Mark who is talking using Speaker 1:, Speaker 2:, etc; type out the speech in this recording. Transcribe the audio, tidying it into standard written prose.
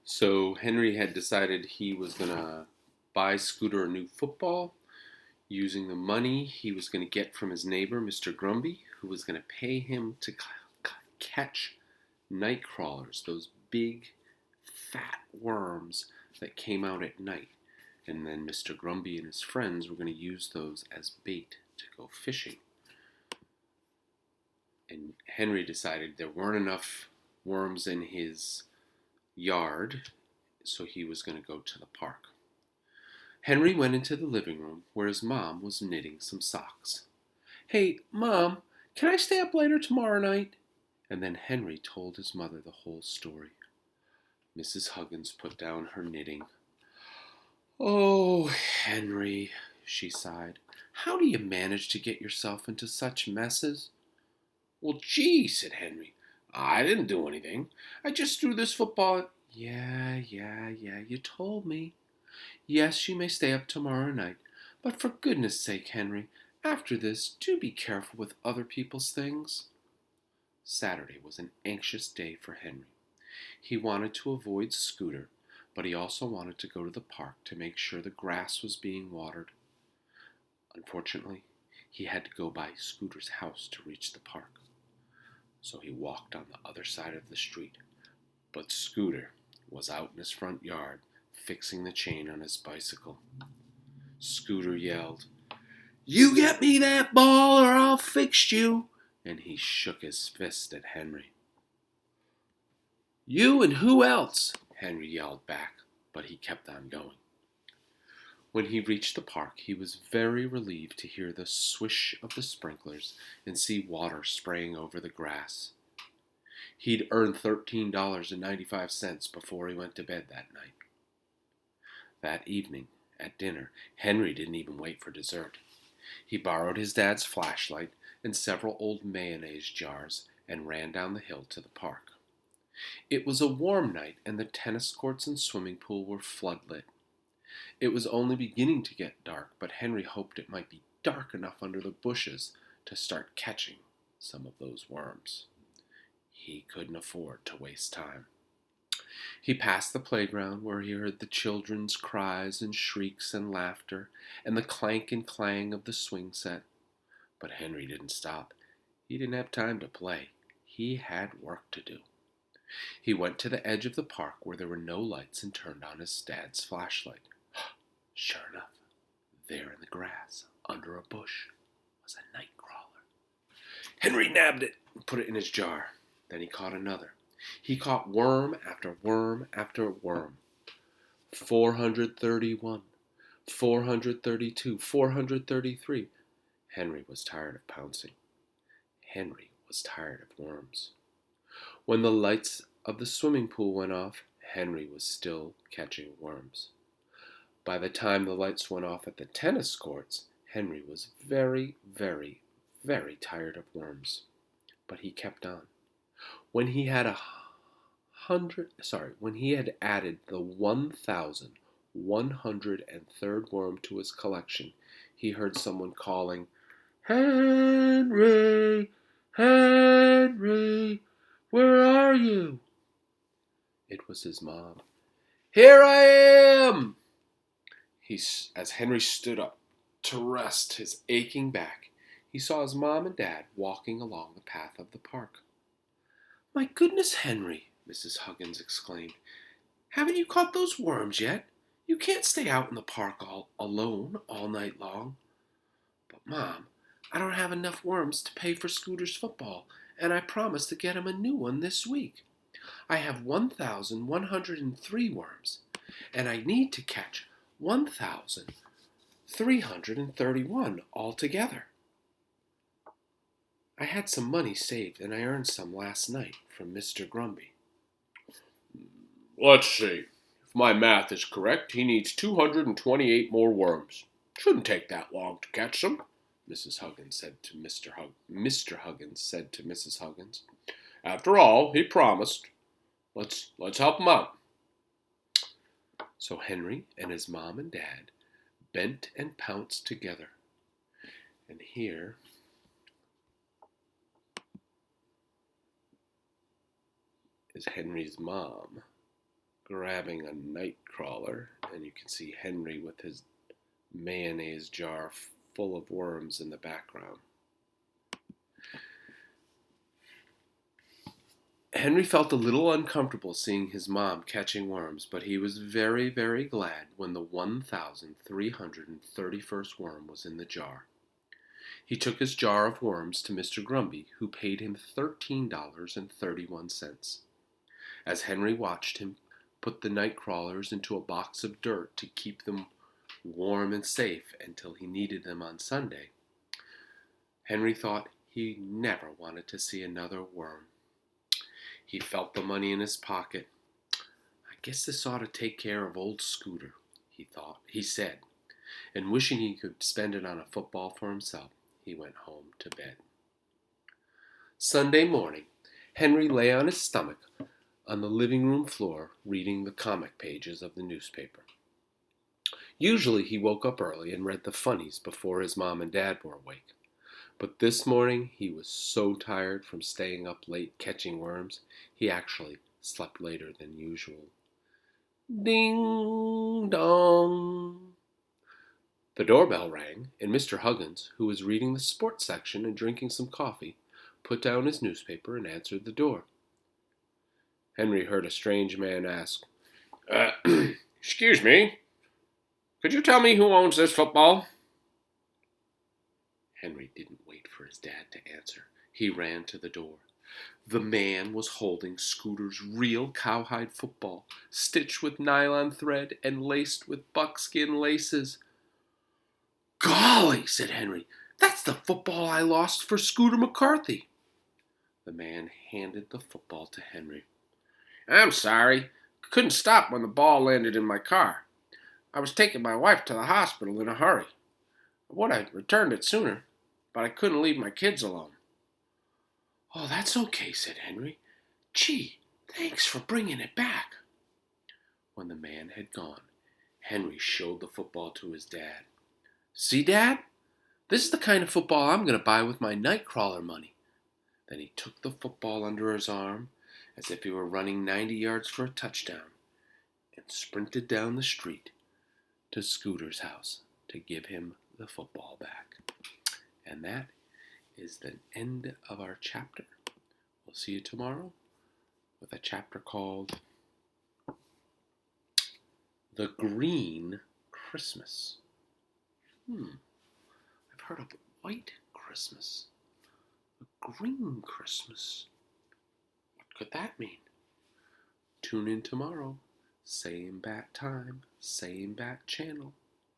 Speaker 1: So Henry had decided he was going to buy Scooter a new football using the money he was going to get from his neighbor, Mr. Grumby, who was going to pay him to catch night crawlers, those big, fat worms that came out at night. And then Mr. Grumby and his friends were going to use those as bait to go fishing. And Henry decided there weren't enough worms in his yard, so he was going to go to the park. Henry went into the living room where his mom was knitting some socks. "Hey, Mom, can I stay up later tomorrow night?" And then Henry told his mother the whole story. Mrs. Huggins put down her knitting. "Oh, Henry," she sighed, "how do you manage to get yourself into such messes?" "Well, gee," said Henry, "I didn't do anything. I just threw this football." Yeah, you told me. "Yes, you may stay up tomorrow night, but for goodness sake, Henry, after this, do be careful with other people's things." Saturday was an anxious day for Henry. He wanted to avoid Scooter, but he also wanted to go to the park to make sure the grass was being watered. Unfortunately, he had to go by Scooter's house to reach the park, so he walked on the other side of the street. But Scooter was out in his front yard fixing the chain on his bicycle. Scooter yelled, "You get me that ball or I'll fix you!" And he shook his fist at Henry. "You and who else?" Henry yelled back, but he kept on going. When he reached the park, he was very relieved to hear the swish of the sprinklers and see water spraying over the grass. He'd earned $13.95 before he went to bed that night. That evening, at dinner, Henry didn't even wait for dessert. He borrowed his dad's flashlight and several old mayonnaise jars and ran down the hill to the park. It was a warm night and the tennis courts and swimming pool were floodlit. It was only beginning to get dark, but Henry hoped it might be dark enough under the bushes to start catching some of those worms. He couldn't afford to waste time. He passed the playground where he heard the children's cries and shrieks and laughter and the clank and clang of the swing set. But Henry didn't stop. He didn't have time to play. He had work to do. He went to the edge of the park where there were no lights and turned on his dad's flashlight. Sure enough, there in the grass, under a bush, was a night crawler. Henry nabbed it and put it in his jar. Then he caught another. He caught worm after worm after worm. 431, 432, 433. Henry was tired of pouncing. Henry was tired of worms. When the lights of the swimming pool went off, Henry was still catching worms. By the time the lights went off at the tennis courts, Henry was very, very, very tired of worms. But he kept on. When he had when he had added the 1,103rd worm to his collection, he heard someone calling, "Henry! Henry! Where are you?" It was his mom. "Here I am!" As Henry stood up to rest his aching back, he saw his mom and dad walking along the path of the park. "My goodness, Henry," Mrs. Huggins exclaimed. "Haven't you caught those worms yet? You can't stay out in the park all alone all night long." "But, Mom, I don't have enough worms to pay for Scooter's football, and I promised to get him a new one this week. I have 1,103 worms, and I need to catch 1,331 altogether. I had some money saved, and I earned some last night from Mr. Grumby." "Let's see. If my math is correct, he needs 228 more worms. Shouldn't take that long to catch them," Mrs. Huggins said to Mr. Huggins said to Mrs. Huggins. "After all, he promised. Let's help him out." So Henry and his mom and dad bent and pounced together. And here is Henry's mom grabbing a night crawler, and you can see Henry with his mayonnaise jar full of worms in the background. Henry felt a little uncomfortable seeing his mom catching worms, but he was very, very glad when the 1,331st worm was in the jar. He took his jar of worms to Mr. Grumby, who paid him $13.31. As Henry watched him put the night crawlers into a box of dirt to keep them warm and safe until he needed them on Sunday, Henry thought he never wanted to see another worm. He felt the money in his pocket. I guess this ought to take care of old Scooter, he said, and wishing he could spend it on a football for himself, he went home to bed. Sunday morning, Henry lay on his stomach on the living room floor reading the comic pages of the newspaper. Usually he woke up early and read the funnies before his mom and dad were awake. But this morning he was so tired from staying up late catching worms, he actually slept later than usual. Ding dong! The doorbell rang, and Mr. Huggins, who was reading the sports section and drinking some coffee, put down his newspaper and answered the door. Henry heard a strange man ask, Excuse me, could you tell me who owns this football? Henry didn't wait for his dad to answer. He ran to the door. The man was holding Scooter's real cowhide football, stitched with nylon thread and laced with buckskin laces. Golly, said Henry, that's the football I lost for Scooter McCarthy. The man handed the football to Henry. I'm sorry. Couldn't stop when the ball landed in my car. I was taking my wife to the hospital in a hurry. I would have returned it sooner, but I couldn't leave my kids alone. Oh, that's okay, said Henry. Gee, thanks for bringing it back. When the man had gone, Henry showed the football to his dad. See, Dad? This is the kind of football I'm going to buy with my nightcrawler money. Then he took the football under his arm as if he were running 90 yards for a touchdown and sprinted down the street to Scooter's house to give him the football back. And that is the end of our chapter. We'll see you tomorrow with a chapter called The Green Christmas. I've heard of white Christmas. A green Christmas. What could that mean? Tune in tomorrow. Same bat time, same bat channel.